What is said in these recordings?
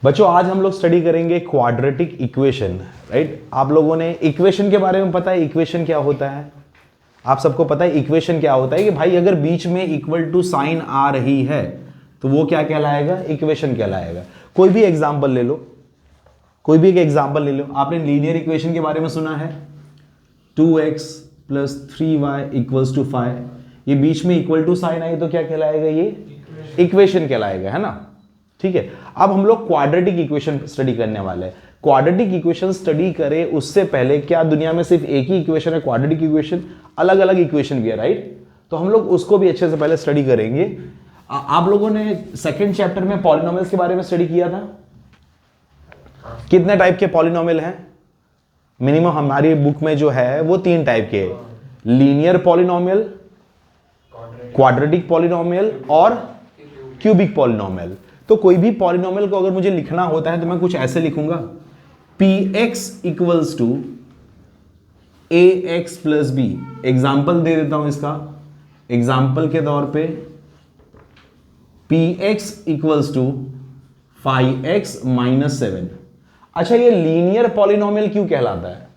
बच्चों आज हम लोग स्टडी करेंगे क्वाड्रेटिक इक्वेशन। राइट, आप लोगों ने इक्वेशन के बारे में पता है इक्वेशन क्या होता है? आप सबको पता है इक्वेशन क्या होता है कि भाई अगर बीच में इक्वल टू साइन आ रही है तो वो क्या कहलाएगा? इक्वेशन कहलाएगा। कोई भी एग्जांपल ले लो, कोई भी एक एग्जांपल ले लो। आपने लीनियर इक्वेशन के बारे में सुना है, 2x + 3y = 5। ये बीच में इक्वल टू साइन आई तो क्या कहलाएगा? ये इक्वेशन कहलाएगा, है ना? ठीक है, अब हम लोग क्वाड्रेटिक इक्वेशन स्टडी करने वाले हैं। क्वाड्रेटिक इक्वेशन स्टडी करें उससे पहले, क्या दुनिया में सिर्फ एक ही इक्वेशन है क्वाड्रेटिक इक्वेशन? अलग अलग इक्वेशन भी है, राइट? तो हम लोग उसको भी अच्छे से पहले स्टडी करेंगे। आप लोगों ने सेकंड चैप्टर में पॉलिनोमियल्स के बारे में स्टडी किया था। कितने टाइप के पॉलिनोमियल हैं? मिनिमम हमारी बुक में जो है वो 3 टाइप के, लीनियर पॉलिनोमियल, क्वाड्रेटिक पॉलिनोमियल और क्यूबिक पॉलिनोमियल। तो कोई भी पॉलिनोमियल को अगर मुझे लिखना होता है तो मैं कुछ ऐसे लिखूंगा, px = ax + b। एग्जाम्पल दे देता हूं इसका, एग्जाम्पल के तौर पे px = 5x - 7। अच्छा, ये लीनियर पॉलिनोमियल क्यों कहलाता है?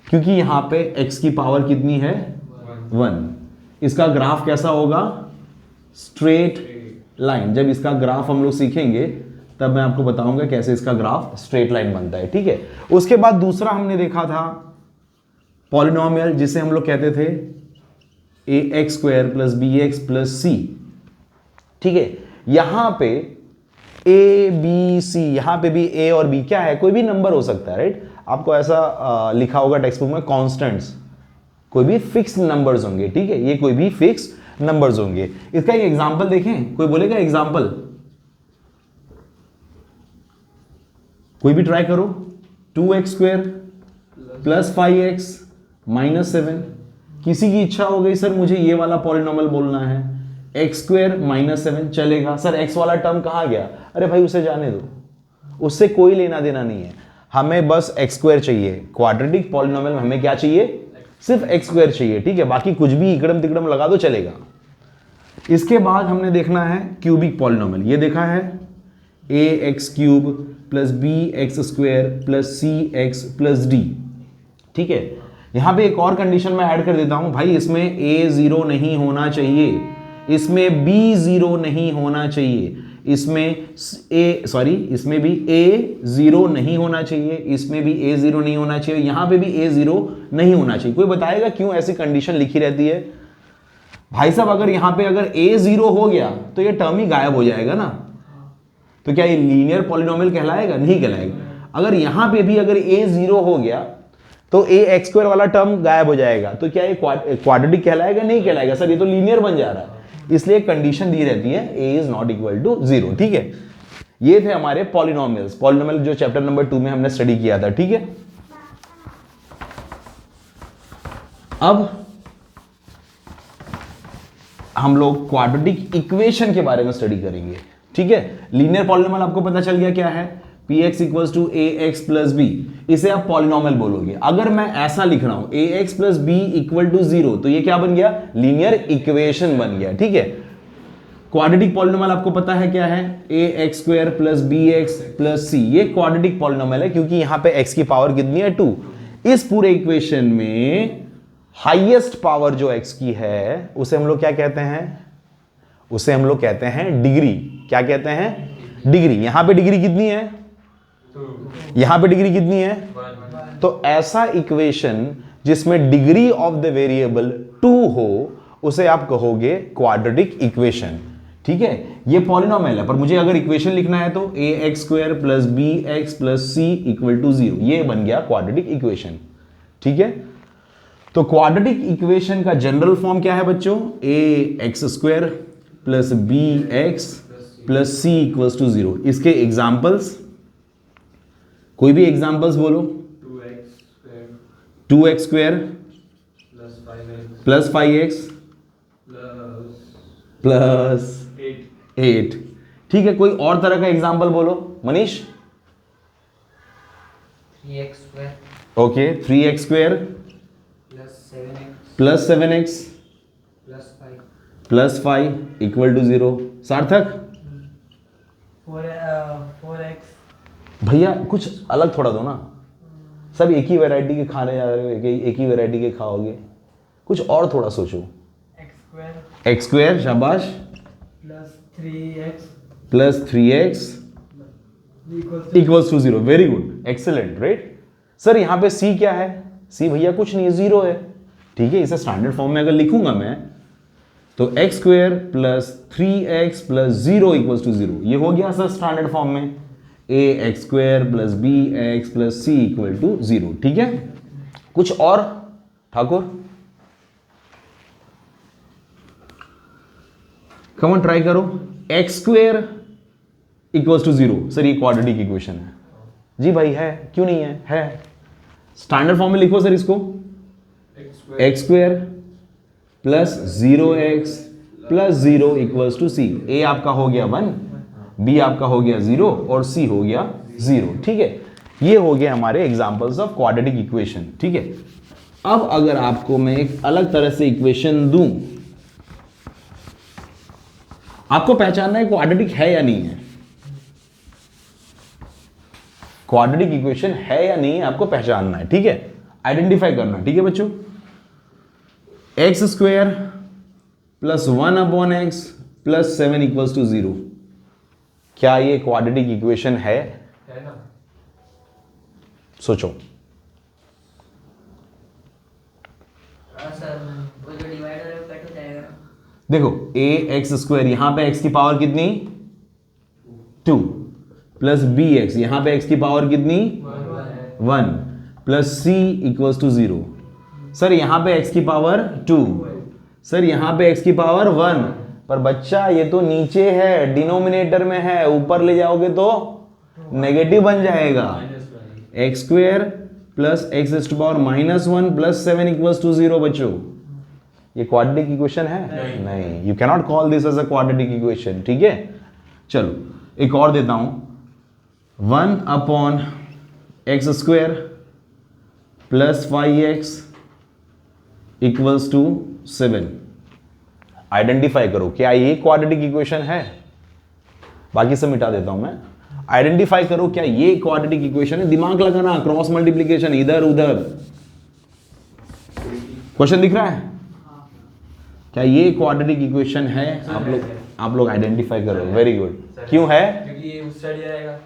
क्योंकि यहां पे x की पावर कितनी है? 1। इसका ग्राफ कैसा होगा? Straight line. जब इसका ग्राफ हम लोग सीखेंगे तब मैं आपको बताऊंगा कैसे इसका ग्राफ स्ट्रेट लाइन बनता है, ठीक है? उसके बाद दूसरा हमने देखा था पॉलिनोमियल जिसे हम लोग कहते थे ax² + bx + c। ठीक है, यहां पे a b c, यहां पे भी a और b क्या है? कोई भी नंबर हो सकता है, राइट? आपको ऐसा लिखा होगा टेक्स्ट बुक में, कॉन्स्टेंट्स, कोई भी फिक्स नंबर्स होंगे, ठीक है? ये कोई भी फिक्स नंबर्स होंगे। इसका एक एग्जांपल देखें, कोई बोलेगा एग्जांपल? कोई भी ट्राई करो। 2x² + 5x - 7। किसी की इच्छा हो गई सर मुझे ये वाला पॉलिनोमियल बोलना है, x² - 7 चलेगा। सर x वाला टर्म कहां गया? अरे भाई उसे जाने दो, उससे कोई लेना देना नहीं है, हमें बस x² चाहिए। क्वाड्रेटिक पॉलिनोमियल में हमें क्या चाहिए? सिर्फ x² चाहिए, ठीक है? बाकी कुछ भी इकड़म तिकड़म लगा दो चलेगा। इसके बाद हमने देखना है क्यूबिक पॉलिनोमियल। ये देखा है ax³ + bx² + cx + d। ठीक है, यहां पे एक और कंडीशन मैं ऐड कर देता हूं, भाई इसमें a 0 नहीं होना चाहिए, इसमें b 0 नहीं होना चाहिए, इसमें भी a 0 नहीं होना चाहिए, इसमें भी a 0 नहीं होना चाहिए, यहां पे भी a 0 नहीं होना चाहिए। कोई बताएगा क्यों ऐसी कंडीशन लिखी रहती है? भाई साहब अगर यहां पे अगर a 0 हो गया तो ये टर्म ही गायब हो जाएगा ना, तो क्या ये लीनियर पॉलिनोमियल कहलाएगा? नहीं कहलाएगा। अगर यहां पे भी अगर a 0 हो गया तो ax² वाला टर्म गायब हो जाएगा, तो क्या ये क्वाड्रेटिक कहलाएगा? नहीं कहलाएगा। सर ये तो लीनियर बन जा रहा है, इसलिए कंडीशन दी रहती है a ≠ 0। ठीक है, ये थे हमारे पॉलिनोमियल्स। पॉलिनोमियल जो चैप्टर नंबर 2 में हमने स्टडी किया था, ठीक है? अब हम लोग क्वाड्रेटिक इक्वेशन के बारे में स्टडी करेंगे, ठीक है? लीनियर पॉलिनोमियल आपको पता चल गया क्या है, px = ax + b। इसे आप पॉलिनोमियल बोलोगे। अगर मैं ऐसा लिख रहा हूं ax + b = 0, तो ये क्या बन गया? लीनियर इक्वेशन बन गया, ठीक है? क्वाड्रेटिक पॉलिनोमियल आपको पता है क्या है? ax² + bx + c। ये क्वाड्रेटिक पॉलिनोमियल है क्योंकि यहां पे x की पावर कितनी है? 2। इस पूरे इक्वेशन में हाईएस्ट पावर जो x की है उसे हम लोग क्या कहते हैं? उसे हम लोग कहते हैं डिग्री। क्या कहते हैं? डिग्री। यहां पे डिग्री कितनी है? 2। यहां पे डिग्री कितनी है? 1। तो ऐसा इक्वेशन जिसमें डिग्री ऑफ द वेरिएबल 2 हो उसे आप कहोगे क्वाड्रेटिक इक्वेशन, ठीक है? ये पॉलिनोमियल है, पर मुझे अगर इक्वेशन लिखना है तो ax² + bx + c = 0। ये बन गया क्वाड्रेटिक इक्वेशन, ठीक है? तो क्वाड्रेटिक इक्वेशन का जनरल फॉर्म क्या है बच्चों? ax² + bx + c = 0। इसके एग्जांपल्स, कोई भी एग्जांपल्स बोलो। 2x² + 5x + 8। ठीक है, कोई और तरह का एग्जांपल बोलो Manish. 3x² okay, 3x² + 7x + 5 = 0। सार्थक 4x। भैया कुछ अलग थोड़ा दो ना, सब एक ही वैरायटी के खाने जा रहे हो, एक ही वैरायटी के खाओगे, कुछ और थोड़ा सोचो। x x² शाबाश, plus 3x equals to 0, very good, excellent, right. Sir यहाँ पे c क्या है? c भैया कुछ नहीं है, 0 है, ठीक है। इसे स्टैंडर्ड फॉर्म में अगर लिखूंगा मैं तो x² plus 3x plus 0 equals to 0, ये हो गया सर स्टैंडर्ड फॉर्म में ax² plus bx plus c equal to 0, ठीक है। कुछ और ठाकुर? कम ऑन ट्राई करो। x² इक्वल्स टू 0, सर ये क्वाड्रेटिक इक्वेशन है जी भाई, है क्यों नहीं है? है। स्टैंडर्ड फॉर्म में लिखो सर इसको, x² plus 0x plus 0 equals to c। a आपका हो गया 1, b आपका हो गया 0 और c हो गया 0, ठीक है। ये हो गया हमारे एग्जांपल्स ऑफ क्वाड्रेटिक इक्वेशन, ठीक है। अब अगर आपको मैं एक अलग तरह से इक्वेशन दूं, आपको पहचानना है क्वाड्रेटिक है या नहीं है। क्वाड्रेटिक इक्वेशन है या नहीं है आपको पहचानना है, ठीक है, आइडेंटिफाई करना, ठीक है बच्चों। x² plus 1/x plus 7 equals to 0, क्या ये क्वाड्रेटिक इक्वेशन है ना? सोचो। सर वो जो डिवाइडर है वो कट हो जाएगा। देखो ax² यहां पे x की पावर कितनी 2 प्लस bx यहां पे x की पावर कितनी 1 plus c equals to 0। Sir यहां पे x की पावर 2, सर यहां पे x की पावर 1, पर बच्चा ये तो नीचे है, डिनोमिनेटर में है, ऊपर ले जाओगे तो नेगेटिव बन जाएगा। x² plus x⁻⁻1 plus 7 equals to 0 बच्चों, ये क्वाड्रेटिक इक्वेशन है? नहीं, you cannot call this as a quadratic equation, ठीक है। चलो एक और देता हूं, 1/x² plus 5x equals to 7। Identify करो क्या ये क्वाड्रेटिक इक्वेशन है। बाकी सब मिटा देता हूं मैं। आइडेंटिफाई करो क्या ये क्वाड्रेटिक इक्वेशन है। दिमाग लगाना, क्रॉस मल्टीप्लीकेशन इधर उधर। क्वेश्चन दिख रहा है? क्या ये क्वाड्रेटिक इक्वेशन है? आप लोग आइडेंटिफाई करो, वेरी गुड। क्यों है? क्योंकि ये उस साइड जाएगा,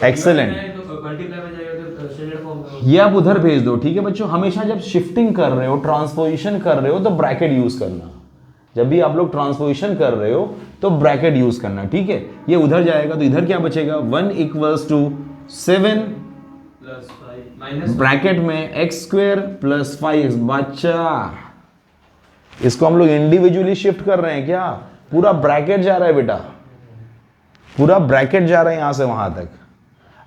एक्सेलेंट। तो मल्टीप्लाई में जाएगा तो स्टैंडर्ड फॉर्म में। ये आप उधर भेज दो, ठीक है बच्चों। हमेशा जब शिफ्टिंग कर रहे हो, ट्रांसपोजिशन कर रहे हो तो ब्रैकेट यूज करना। जब भी आप लोग ट्रांसपोजिशन कर रहे हो तो ब्रैकेट यूज करना, ठीक है। ये उधर जाएगा तो इधर क्या बचेगा 1 equals to 7 plus 5 minus bracket में x² प्लस 5x। बच्चा इसको हम लोग इंडिविजुअली शिफ्ट कर रहे हैं क्या? पूरा ब्रैकेट जा रहा है बेटा, पूरा ब्रैकेट जा रहा है यहां से वहां तक।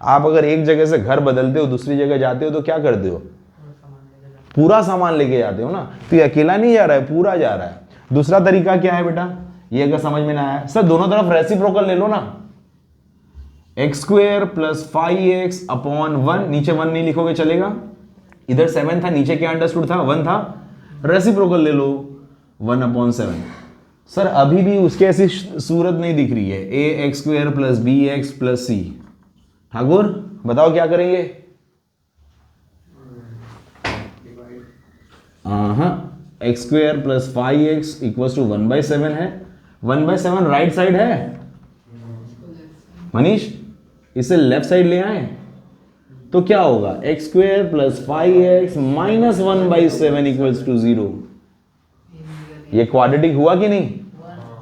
आप अगर एक जगह से घर बदलते हो दूसरी जगह जाते हो तो क्या करते हो? पूरा सामान लेके जाते हो ना। तो ये अकेला नहीं जा रहा है, पूरा जा रहा है। दूसरा तरीका क्या है बेटा, ये अगर समझ में ना आया, सर दोनों तरफ रेसिप्रोकल ले लो ना। x² प्लस 5x अपॉन 1, नीचे 1 नहीं लिखोगे चलेगा, इधर 7 था, नीचे क्या अंडरस्टूड था 1 था, रेसिप्रोकल ले लो 1/7। सर अभी भी उसके ऐसी सूरत नहीं दिख रही है, ax² plus bx plus c। Thakur बताओ क्या करेंगे? हाँ, x² plus 5x equals to 1/7 है। 1/7 राइट साइड है मनीष, इसे लेफ्ट साइड ले आए तो क्या होगा x² plus 5x minus 1/7 equals to 0। ये क्वाड्रेटिक हुआ कि नहीं?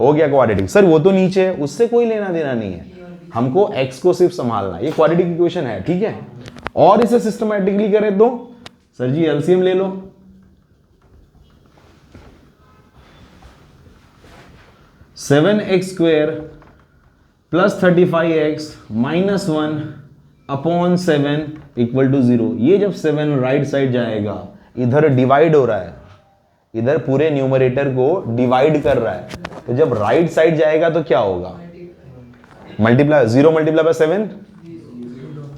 हो गया क्वाड्रेटिक। सर वो तो नीचे है, उससे कोई लेना देना नहीं है, हमको x को सिर्फ संभालना। ये क्वाड्रेटिक इक्वेशन है, ठीक है। और इसे सिस्टमैटिकली करें तो सर जी एलसीएम ले लो। 7x² plus 35x minus 1 upon 7 equal to 0। ये जब 7 राइट साइड जाएगा, इधर डिवाइड हो रहा है, इधर पूरे न्यूमरेटर को डिवाइड कर रहा है, तो जब राइट साइड जाएगा तो क्या होगा? मल्टीप्लाई 0 मल्टीप्लाई बाय 7,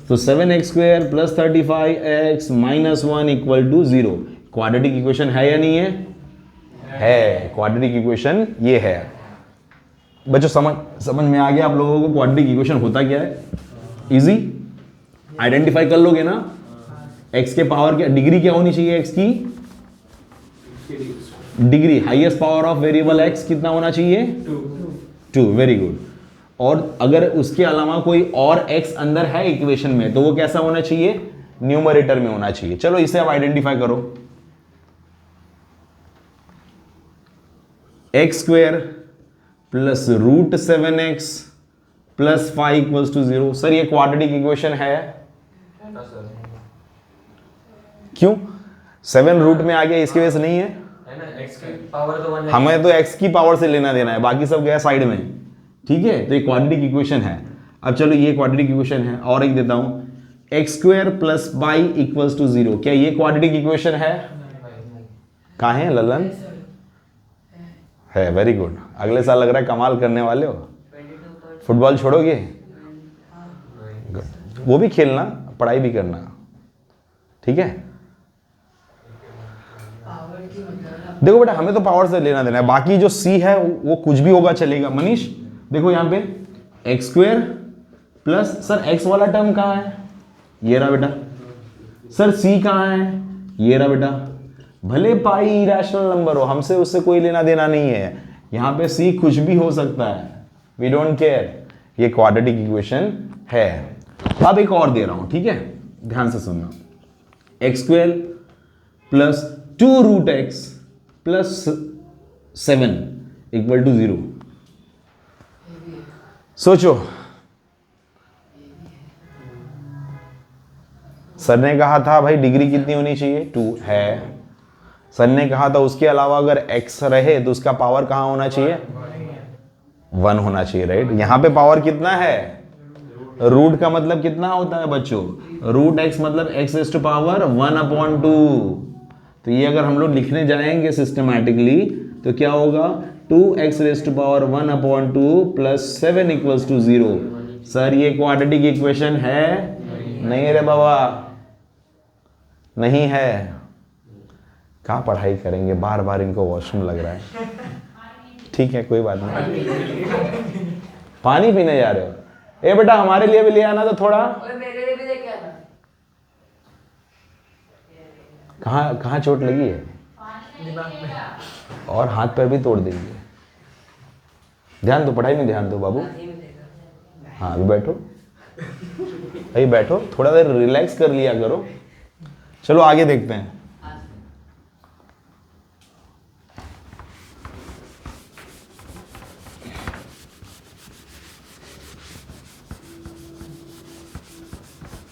तो 7x² plus 35x minus 1 equal to 0। Quadratic equation है या नहीं है? है, क्वाड्रेटिक इक्वेशन ये है। बच्चों समझ में आ गया आप लोगों को क्वाड्रेटिक इक्वेशन होता क्या है? इजी, आइडेंटिफाई कर लोगे ना। x के पावर क्या, डिग्री क्या होनी चाहिए x की? Degree, highest power of variable x कितना होना चाहिए? 2। Very good. और अगर उसके अलावा कोई और x अंदर है इक्वेशन में तो वो कैसा होना चाहिए? न्यूमरेटर में होना चाहिए। चलो इसे अब आइडेंटिफाई करो। x square plus root 7x plus 5 equals to 0। Sir ये क्वाड्रेटिक इक्वेशन है? ना सर, क्यों? 7 रूट में आ गया इसकी वजह से नहीं है? है ना, x की पावर तो 1 है। हमें तो x की पावर से लेना देना है, बाकी सब गया साइड में। ठीक है, तो ये क्वाड्रेटिक इक्वेशन है। अब चलो ये क्वाड्रेटिक इक्वेशन है, और एक देता हूं, x square plus y equals to 0। क्या ये क्वाड्रेटिक इक्वेशन है? कहाँ है ललन? है, वेरी गुड। अगले साल लग रहा है कमाल करने वाले हो। 22 फुटबॉल छोड़ोगे? वो भी खेलना, पढ़ाई भी करना, ठीक है? देखो बेटा, हमें तो पावर से लेना देना है, बाकी जो c है वो कुछ भी होगा चलेगा। मनीष देखो यहाँ पे x square plus, sir x वाला टर्म कहाँ है? ये रहा बेटा। सर c कहाँ है? ये रहा बेटा। भले पाई इरेशनल नंबर हो, हमसे उससे कोई लेना देना नहीं है। यहाँ पे c कुछ भी हो सकता है, वी डोंट केयर। ये क्वाड्रेटिक इक्वेशन है। अब एक और दे रहा हूं, ठीक है, ध्यान से सुनना। X square plus 2 root x plus 7 equal to 0। सोचो, सर ने कहा था भाई डिग्री कितनी होनी चाहिए? 2 है। सर ने कहा था उसके अलावा अगर x रहे तो उसका पावर कहाँ होना चाहिए? 1 होना चाहिए, राइट? यहाँ पे पावर कितना है? रूट का मतलब कितना होता है बच्चों? रूट x मतलब x रेज़ टू पावर 1/2। तो ये अगर हम लोग लिखने जाएंगे सिस्टमैटिकली तो क्या होगा? 2x raise to power 1/2 plus 7 equals to 0। Sir ये क्वाड्रेटिक इक्वेशन है? नहीं रे बाबा, नहीं है। कहाँ पढ़ाई करेंगे, बार बार इनको वॉशरूम लग रहा है। ठीक है, कोई बात नहीं। पानी पीने जा रहे हो? ए बेटा, हमारे लिए भी ले आना तो थोड़ा। मेरे लिए भी लेके आना। कहाँ कहाँ चोट लगी है? और हाथ पैर भी तोड़ देंगे। ध्यान दो, पढ़ाई में ध्यान दो बाबू। हाँ, अभी बैठो, अभी बैठो, थोड़ा देर रिलैक्स कर लिया करो। चलो आगे देखते हैं।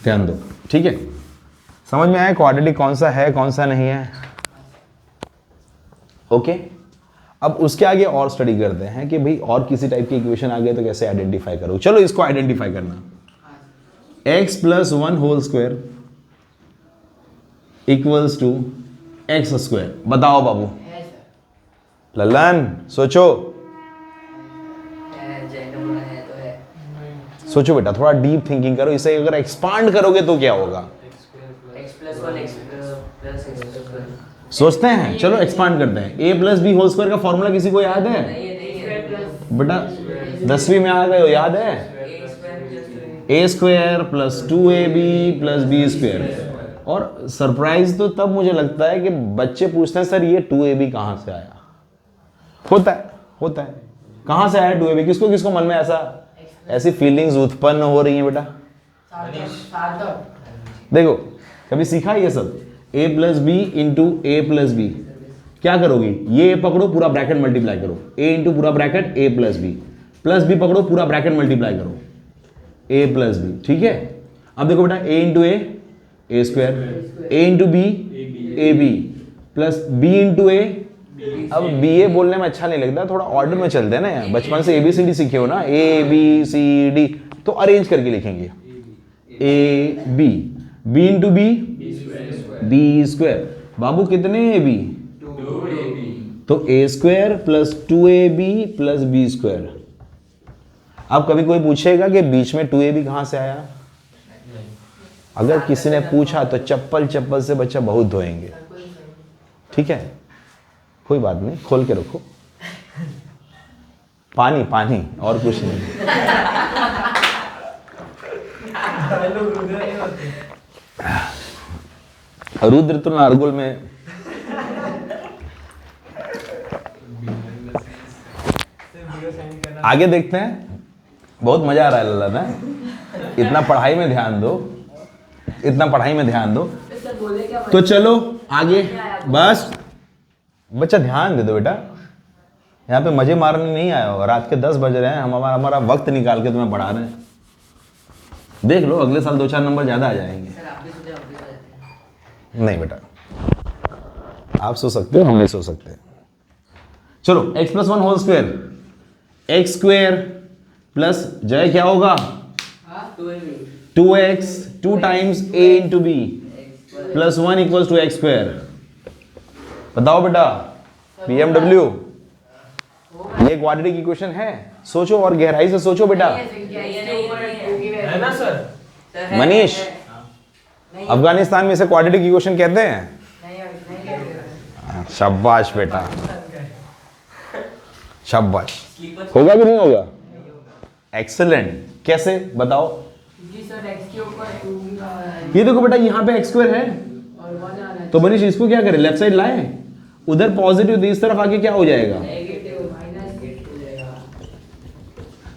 ध्यान दो, ठीक है? समझ में आया क्वाड्रेटिक कौन सा है, कौन सा नहीं है? ओके, अब उसके आगे और स्टडी करते हैं कि भाई और किसी टाइप की इक्वेशन आ गए तो कैसे आइडेंटिफाई करो। चलो इसको आइडेंटिफाई करना। x plus 1 whole square equals to x square. बताओ बाबू। ललन सोचो, सोचो बेटा, थोड़ा डीप थिंकिंग करो। इसे अगर एक्सपांड करोगे तो क्या होगा? x plus 1 x plus x square. सोचते हैं, चलो एक्सपांड करते हैं। a plus B whole square का फॉर्मूला किसी को याद है? बेटा 10वीं में आ गए हो, याद है? a square plus 2ab plus B square. और सरप्राइज तो तब मुझे लगता है कि बच्चे पूछते हैं सर ये 2ab कहाँ से आया? होता है। कहाँ से आया 2ab? किसको किसको मन में ऐसी फीलिंग्स उत्पन्न हो रही हैं बेटा? देखो, कभी सीखा ये सब? a plus B into A plus B. क्या करोगी? ये पकड़ो, पूरा ब्रैकेट मल्टीप्लाई करो, a इंटू पूरा ब्रैकेट a प्लस बी पकड़ो, पूरा ब्रैकेट मल्टीप्लाई करो, a प्लस बी। ठीक है, अब देखो बेटा, a into A square, a into B A B plus b into A. अब बी ए बोलने में अच्छा नहीं लगता, थोड़ा ऑर्डर में चलते हैं ना यार। बचपन से ABCD सीखे हो ना, ABCD, तो अरेंज करके लिखेंगे। A B, B into B square. बाबू कितने AB? 2AB। तो a square plus 2AB plus B square. अब कभी कोई पूछेगा कि बीच में 2AB कहाँ से आया? अगर किसी ने पूछा तो चप्पल से बच्चा बहुत धोएंगे। ठीक है, कोई बात नहीं, खोल के रखो। पानी पानी और कुछ नहीं। रुद्र तो नारगुल में आगे देखते हैं। बहुत मजा आ रहा है लल्ला ना, इतना पढ़ाई में ध्यान दो, इतना पढ़ाई में ध्यान दो। तो चलो आगे, बस बच्चा ध्यान दे दो बेटा, यहाँ पे मजे मारने नहीं आया हो। रात के 10 बज रहे हैं, हम हमारा वक्त निकाल के तुम्हें पढ़ा रहे हैं। देख लो अगले साल 2-4 नंबर ज्यादा आ जाएंगे। नहीं बेटा, आप सो सकते हो, हम नहीं सो सकते। चलो x + 1 whole square, x square plus जय क्या होगा 2x 2 times a into b plus 1 equals to x square. बताओ बेटा BMW, ये क्वाड्रेटिक इक्वेशन है? सोचो और गहराई से सोचो बेटा। है ना सर? मनीष, अफगानिस्तान में इसे क्वाड्रेटिक इक्वेशन कहते हैं? शाबाश बेटा, शाबाश। होगा कि नहीं होगा? एक्सेलेंट। कैसे बताओ? ये देखो बेटा, यहाँ पे एक्स स्क्वायर है, तो मनीष इसको क्या करें, लेफ्ट साइड लाएं, उधर पॉजिटिव तो इस तरफ आके क्या हो जाएगा,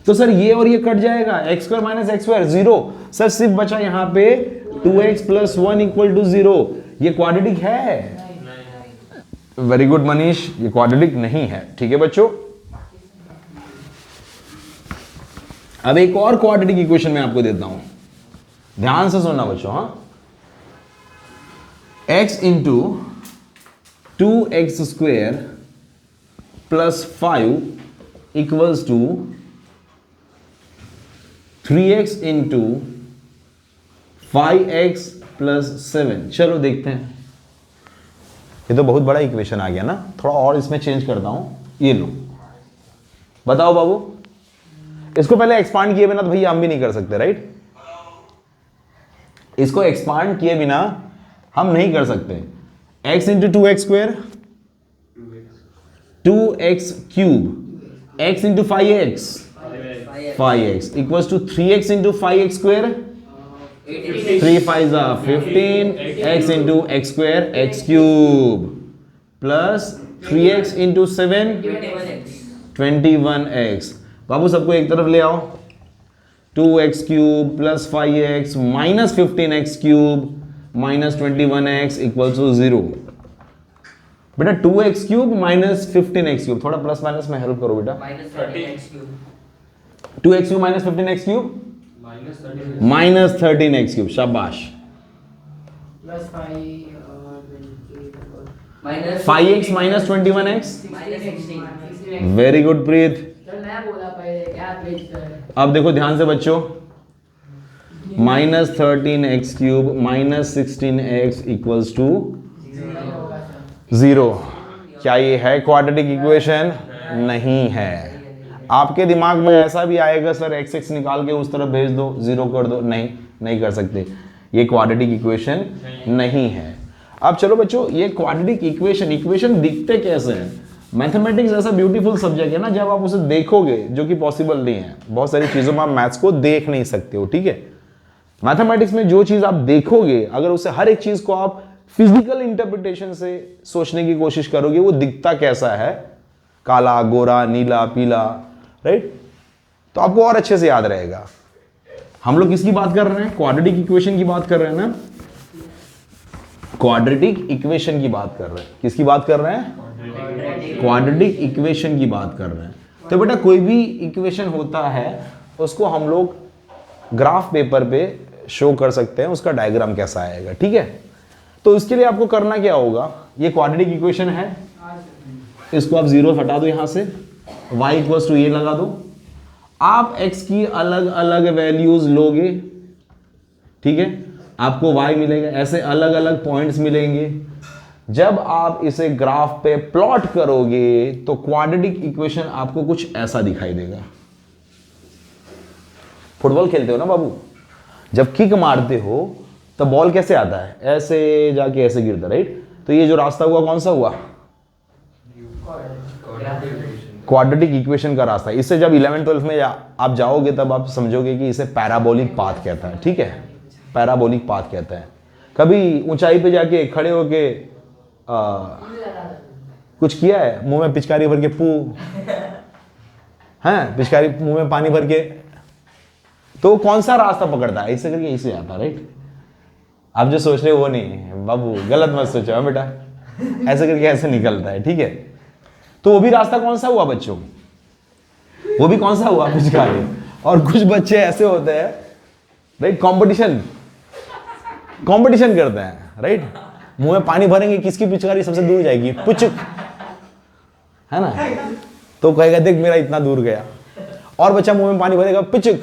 तो सर ये और ये कट जाएगा, x square minus x square 0। Sir सिर्फ बचा यहाँ पे 2x + 1 इक्वल टू 0। ये क्वाड्रेटिक है? वेरी गुड मनीष, ये क्वाड्रेटिक नहीं है। ठीक है बच्चों, अब एक और क्वाड्रेटिक इक्वेशन मैं आपको देता हूं, ध्यान से सुनना बच्चों। हाँ, x into 2x² plus 5 equals to 3x into 5x plus 7। चलो देखते हैं, ये तो बहुत बड़ा इक्वेशन आ गया ना, थोड़ा और इसमें चेंज करता हूं। ये लो, बताओ बाबू, इसको पहले एक्सपांड किए बिना तो भैया हम भी नहीं कर सकते, राइट? इसको एक्सपांड किए बिना हम नहीं कर सकते। x into 2x² 2x³ x into 5x equals to 3x into 5x² 3 5 15 x into x² x³ plus 3x into 7 21x। बाबू सबको एक तरफ ले आओ, 2x³ plus 5x minus 15x³ minus 21x equals to 0। बेटा 2x³ माइनस 15x³, थोड़ा plus minus में help करो बेटा। 2x³ minus 15x³ minus 13x³, शाबाश। 5x minus 21x, very good प्रीत। अब देखो ध्यान से बच्चों, minus 13x³ minus 16x equals to 0। क्या ये है क्वाड्रेटिक इक्वेशन? नहीं है। आपके दिमाग में ऐसा भी आएगा सर x निकाल के उस तरफ भेज दो, 0 कर दो, नहीं, नहीं कर सकते, ये क्वाड्रेटिक इक्वेशन नहीं है। अब चलो बच्चों, ये क्वाड्रेटिक इक्वेशन दिखते कैसे हैं? मैथमेटिक्स ऐसा ब्यूटीफुल सब्जेक्ट है ना, जब आप उसे देखोगे, जो कि पॉसिबल नहीं है, बहुत सारी चीजों में आप मैथ्स को देख नहीं सकते हो, ठीक है? मैथमेटिक्स में जो चीज आप देखोगे, अगर उसे हर एक चीज को आप फिजिकल इंटरप्रिटेशन से सोचने की कोशिश करोगे, वो दिखता कैसा है, काला, गोरा, नीला, पीला, राइट? तो आपको और अच्छे से याद रहेगा। हम लोग किसकी बात कर रहे हैं? क्वाड्रेटिक इक्वेशन की बात कर रहे हैं ना, क्वाड्रेटिक इक्वेशन की बात कर रहे हैं। किसकी बात कर रहे हैं? क्वाड्रेटिक इक्वेशन की बात कर रहे हैं। तो बेटा कोई भी इक्वेशन होता है, उसको हम लोग ग्राफ पेपर पे शो कर सकते हैं, उसका डायग्राम कैसा आएगा, ठीक है? तो इसके लिए आपको करना क्या होगा, ये क्वाड्रेटिक इक्वेशन है, इसको आप 0 हटा दो, यहां से y इक्वल्स टू ये लगा दो। आप x की अलग अलग वैल्यूज लोगे, ठीक है? आपको y मिलेगा, ऐसे अलग अलग पॉइंट्स मिलेंगे। जब आप इसे ग्राफ पे प्लॉट करोगे तो क्वाड्रेटिक इक्वेशन आपको कुछ ऐसा दिखाई देगा। फुटबॉल खेलते हो ना बाबू, जब किक मारते हो तो बॉल कैसे आता है? ऐसे जाके ऐसे गिरता, राइट? तो ये जो रास्ता हुआ कौन सा हुआ? क्वाड्रेटिक इक्वेशन का रास्ता। इससे जब 11th-12th में आप जाओगे तब आप समझोगे कि इसे पैराबोलिक पाथ कहता है, ठीक है, पैराबोलिक पाथ कहता है। कभी ऊंचाई पे जाके खड़े होके कुछ किया है, मुंह में पिचकारी भर के पिचकारी मुंह में पानी भर के, तो कौन सा रास्ता पकड़ता है? ऐसे करके ऐसे आता, राइट। आप जो सोच रहे हो वो नहीं बाबू, गलत मत सोचो बेटा, ऐसे करके ऐसे निकलता है, ठीक है। तो वो भी रास्ता कौन सा हुआ बच्चों, वो भी कौन सा हुआ? पिचकारी। और कुछ बच्चे ऐसे होते हैं, राइट, कंपटीशन करते हैं, राइट, मुंह में पानी भरेंगे, किसकी पिचकारी सबसे दूर जाएगी, पुचुक, है ना, तो कहेगा देख मेरा इतना दूर गया, और बच्चा मुंह में पानी भरेगा, पिचुक,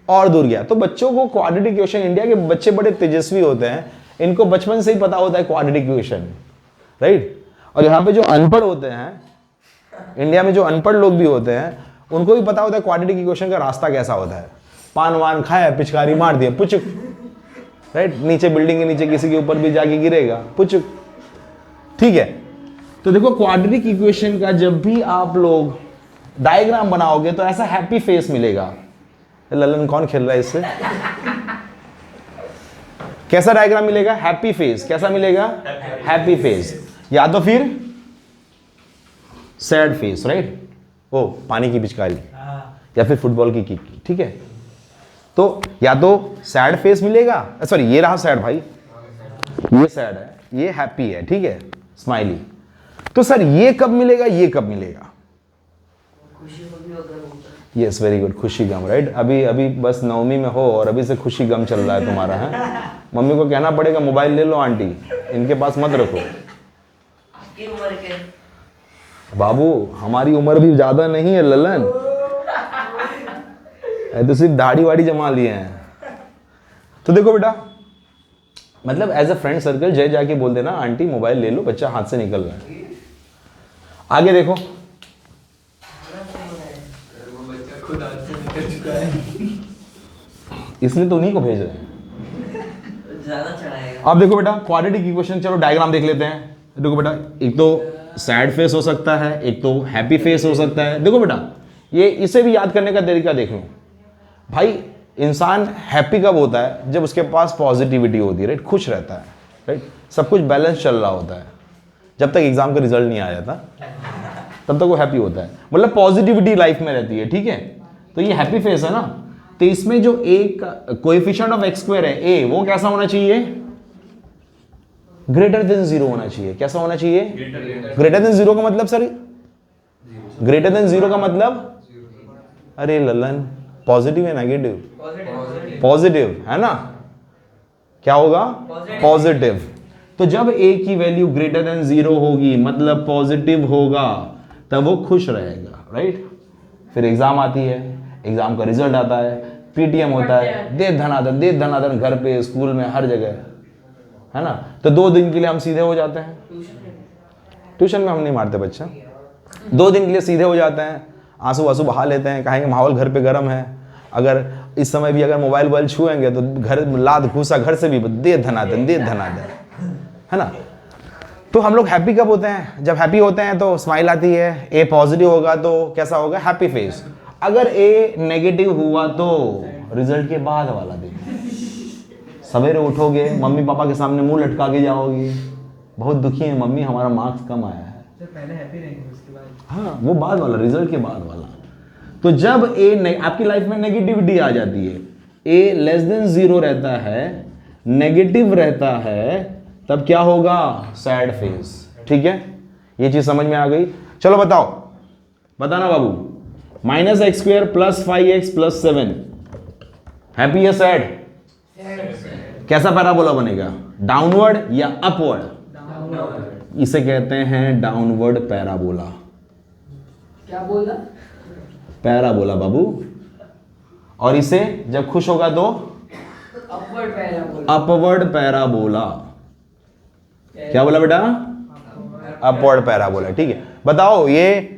और दूर गया। तो बच्चों को क्वाड्रेटिक इक्वेशन, इंडिया के बच्चे बड़े तेजस्वी होते हैं, इनको बचपन से ही पता होता है क्वाड्रेटिक इक्वेशन, राइट। और यहाँ पे जो अनपढ़ होते हैं, इंडिया में जो अनपढ़ लोग भी होते हैं, उनको भी पता होता है क्वाड्रेटिक इक्वेशन का रास्ता कैसा होता है। पान वान खाया, पिचकारी मार दिया, पुचुक, राइट, नीचे बिल्डिंग के नीचे किसी के ऊपर भी जाके गिरेगा, पुचुक, ठीक है। तो देखो क्वाड्रेटिक इक्वेशन का जब भी आप लोग डायग्राम बनाओगे तो ऐसा हैप्पी फेस मिलेगा। ललन कौन खेल रहा है इससे? कैसा डायग्राम मिलेगा? Happy face. कैसा मिलेगा? हैप्पी फेस, या तो फिर सैड फेस, राइट, ओ पानी की पिचकारी, या फिर फुटबॉल की किक, ठीक है। तो या तो सैड फेस मिलेगा, सॉरी ये रहा सैड भाई, ये सैड है, ये हैप्पी है, ठीक है, स्माइली। तो सर ये कब मिलेगा, ये कब मिलेगा? यस, वेरी गुड, खुशी गम, राइट। अभी बस नवमी में हो और अभी से खुशी गम चल रहा है तुम्हारा, है। मम्मी को कहना पड़ेगा मोबाइल ले लो आंटी, इनके पास मत रखो। आपकी उम्र के बाबू हमारी उम्र भी ज्यादा नहीं है ललन, तो सिर्फ दाढ़ी वाड़ी जमा लिए हैं। तो देखो बेटा, मतलब एज अ फ्रेंड सर्कल जय जाके बोल देना आंटी मोबाइल ले लो, बच्चा हाथ से निकल रहा है। आगे देखो, इसलिए तो उन्हीं को भेज रहे हैं, ज्यादा चढ़ाएगा। अब देखो बेटा क्वाड्रेटिक इक्वेशन, चलो डायग्राम देख लेते हैं। देखो बेटा, एक तो सैड फेस हो सकता है, एक तो हैप्पी फेस हो सकता है। देखो बेटा, ये इसे भी याद करने का तरीका देख लो भाई। इंसान हैप्पी कब होता है? जब उसके पास पॉजिटिविटी होती है, राइट, खुश रहता है, राइट, सब कुछ बैलेंस चल रहा होता है। जब तक एग्जाम का रिजल्ट नहीं आ जाता तब तक वो हैप्पी होता है, मतलब पॉजिटिविटी लाइफ में रहती है, ठीक है। तो ये हैप्पी फेस है ना। तो इसमें जो एक कोएफिशिएंट ऑफ एक्स स्क्वायर है ए, वो कैसा होना चाहिए? ग्रेटर देन 0 होना चाहिए। कैसा होना चाहिए? ग्रेटर देन 0 का मतलब सर, ग्रेटर देन 0 का मतलब, अरे ललन पॉजिटिव है नेगेटिव? पॉजिटिव है ना, क्या होगा? पॉजिटिव। तो जब a की वैल्यू ग्रेटर देन 0 होगी, मतलब पॉजिटिव होगा, तब वो खुश रहेगा, राइट। फिर एग्जाम आती है, एग्जाम का रिजल्ट आता है, पीटीएम होता है, दे धनादन घर पे, स्कूल में, हर जगह, है ना। तो 2 दिन के लिए हम सीधे हो जाते हैं। ट्यूशन में हम नहीं मारते बच्चा, 2 दिन के लिए सीधे हो जाते हैं, आंसू आंसू बहा लेते हैं, कहेंगे माहौल घर पे गर्म है। अगर इस समय भी अगर मोबाइल वोबाइल छुएंगे तो घर लाद घुसा घर से भी, दे धनादन, है ना। तो हम लोग हैप्पी कब होते हैं? जब हैप्पी होते हैं तो स्माइल आती है, ए पॉजिटिव होगा तो कैसा होगा? Happy face. अगर ए नेगेटिव हुआ तो रिजल्ट के बाद वाला दिन, सवेरे उठोगे, मम्मी पापा के सामने मुंह लटका के जाओगे, बहुत दुखी है मम्मी, हमारा मार्क्स कम आया है। तो पहले हैप्पी रहेंगे, उसके बाद हाँ, वो बाद वाला, रिजल्ट के बाद वाला। तो जब आपकी लाइफ में नेगेटिविटी आ जाती है, ए लेस देन 0 रहता है, नेगेटिव रहता है, तब क्या होगा? सैड फेस, ठीक है। ये चीज समझ में आ गई? चलो बताओ, बताना बाबू। -x² + 5x + 7 हैप्पी या सैड? कैसा पैराबोला बनेगा? डाउनवर्ड या अपवर्ड? इसे कहते हैं डाउनवर्ड पैराबोला। क्या बोला? पैराबोला बाबू। और इसे जब खुश होगा तो अपवर्ड पैराबोला। Upward parabola. क्या बोला बेटा? अपवर्ड पैराबोला, ठीक है। बताओ ये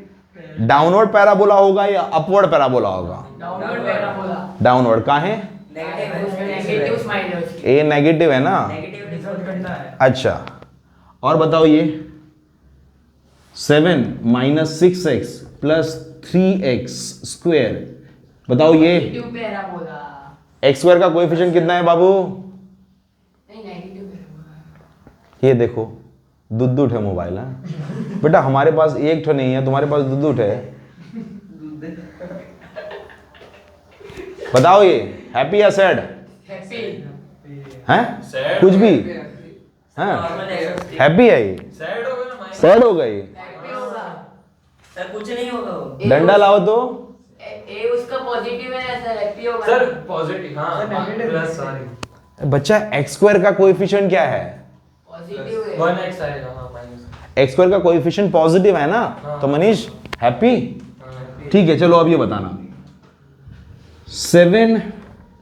डाउनवर्ड पैराबोला होगा या अपवर्ड पैराबोला होगा? Downward parabola. डाउनवर्ड का है? नेगेटिव स्माइल है उसकी। ए नेगेटिव है ना? नेगेटिव रिजल्ट करना है। अच्छा, और बताओ ये 7 - 6x प्लस 3x स्क्वायर। बताओ ये पॉजिटिव पैराबोला। एक्स स्क्वायर का कोएफिशिएंट कितना है बाबू? नहीं नेगेटिव पैराबोला। ये देखो दुद्दुट है मोबाइल है बेटा, हमारे पास एक ठो नहीं है, तुम्हारे पास दुद्दुट है। बताओ ये हैप्पी या सैड हैप्पी। है? कुछ भी हाँ नॉर्मल है हैप्पी है ये, सैड हो गया ना माइनस। सैड हो गई। हैप्पी होगा। सर कुछ नहीं होगा वो। डंडा लाओ तो। ए उसका पॉजिटिव है सर, हैप्पी होगा। सर पॉजिटिव हाँ सर, negative प्लस है। सॉरी बच्चा एक्स स्क्वायर का कोएफिशिएंट क्या है? पॉजिटिव है। 1x आएगा हाँ माइनस। एक्स स्क्वायर का कोएफिशिएंट पॉजिटिव है ना, तो मनीष हैप्पी। ठीक है चलो अब ये बताना 7,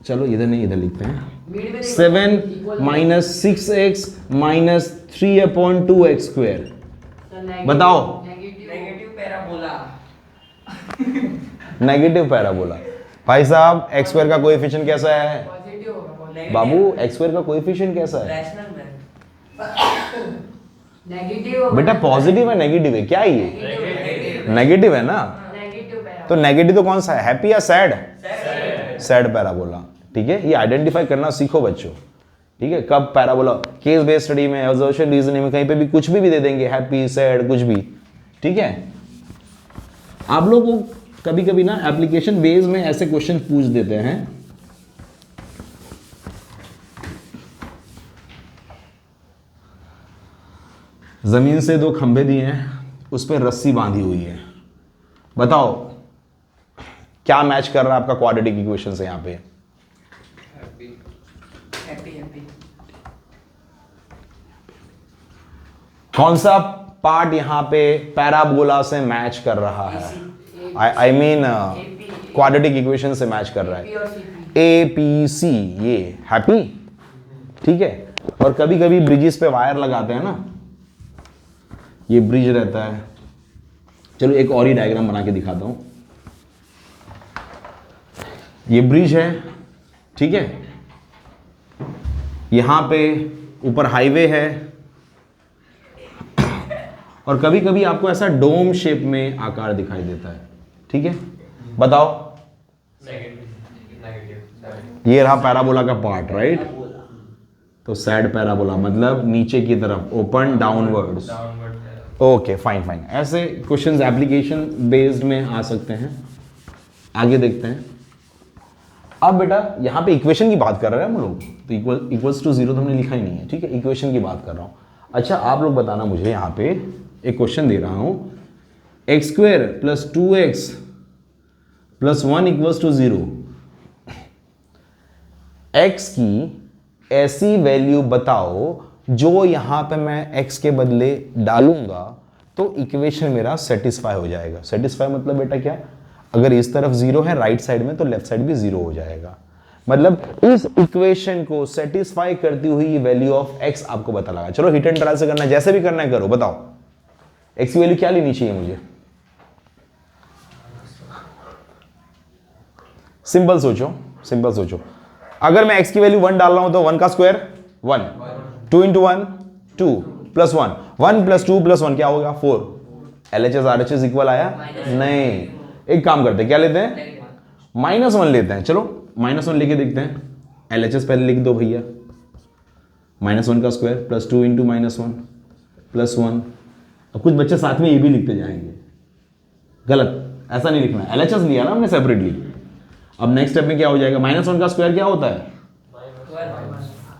चलो इधर नहीं इधर लिखते हैं। मिड में 7 minus 6x minus 3/2x square. बताओ। Negative parabola. Negative parabola. भाई साहब एक्स स्क्वायर का कोएफिशिएंट कैसा है? पॉजिटिव होगा। बाबू एक्स स्क्वायर का कोएफिशिएंट कैसा है? रैशनल में। नेगेटिव होगा। बेटा पॉजिटिव है नेगेटिव है क्या है ये? नेगेटिव नेगेटिव है ना, पैराबोला। तो नेगेटिव तो कौन सा है, हैप्पी या सैड? Sad parabola. ठीक है, ये आइडेंटिफाई करना सीखो बच्चों। ठीक है, कब पैराबोला केस बेस्ड स्टडी में, ऑब्जर्वेशन रीजनिंग में कहीं पे भी कुछ भी दे देंगे, हैप्पी सैड कुछ भी। ठीक है, आप लोग को कभी कभी ना एप्लीकेशन बेस में ऐसे क्वेश्चन पूछ देते हैं। जमीन से 2 खंभे दिए हैं, उस पर रस्सी बांधी हुई है। बताओ क्या मैच कर रहा है आपका क्वाड्रेटिक इक्वेशन से? यहां पे हैप्पी। कौन सा पार्ट यहां पे पैराबोला से मैच कर रहा है? आई मीन क्वाड्रेटिक इक्वेशन से मैच कर रहा है। और सीपी। ए पी सी, ये हैप्पी। ठीक है, और कभी कभी ब्रिजेस पे वायर लगाते हैं ना, ये ब्रिज रहता है। चलो एक और ही डायग्राम बना के दिखाता हूं। ये ब्रिज है, ठीक है, यहां पे ऊपर हाईवे है, और कभी कभी आपको ऐसा डोम शेप में आकार दिखाई देता है। ठीक है, बताओ नेगेटिव ये रहा पैराबोला का पार्ट, राइट? तो सैड पैराबोला मतलब नीचे की तरफ, open downwards. Downward okay fine fine, ऐसे क्वेश्चंस एप्लीकेशन बेस्ड में आ सकते हैं। आगे देखते हैं। अब बेटा यहाँ पे इक्वेशन की बात कर रहे हैं हम लोग, तो इक्वल्स टू 0 तो हमने लिखा ही नहीं है। ठीक है, इक्वेशन की बात कर रहा हूँ। अच्छा आप लोग बताना मुझे, यहाँ पे एक क्वेश्चन दे रहा हूँ, x square plus 2x plus 1 equals to 0। X की ऐसी वैल्यू बताओ जो यहां पे मैं x के बदले डालूंगा तो इक्वेशन मेरा सेटिस्फाई हो जाएगा। सेटिस्फाई मतलब बेटा क्या, अगर इस तरफ 0 है राइट साइड में, तो लेफ्ट साइड भी 0 हो जाएगा। मतलब इस इक्वेशन को सेटिस्फाई करती हुई वैल्यू ऑफ x आपको पता लगा। चलो हिट एंड ट्रायल से करना है, जैसे भी करना है करो। बताओ x की वैल्यू क्या लेनी चाहिए मुझे? सिंपल सोचो, सिंपल सोचो। अगर मैं x की वैल्यू 1 डाल रहा हूं तो 1 का square 1, 2 into 1 2 plus 1, 1 plus 2 plus 1 क्या होगा 4। LHS RHS इक्वल आया? नहीं। एक काम करते हैं, क्या लेते हैं? -1 लेते हैं। चलो -1 लेके देखते हैं। LHS पहले लिख दो भैया, -1 का स्क्वायर प्लस 2 इंटू -1 प्लस 1। अब कुछ बच्चे साथ में ये भी लिखते जाएंगे, गलत, ऐसा नहीं लिखना। LHS लिया ना हमने सेपरेटली। अब नेक्स्ट स्टेप में क्या हो जाएगा? -1 का स्क्वायर क्या होता है?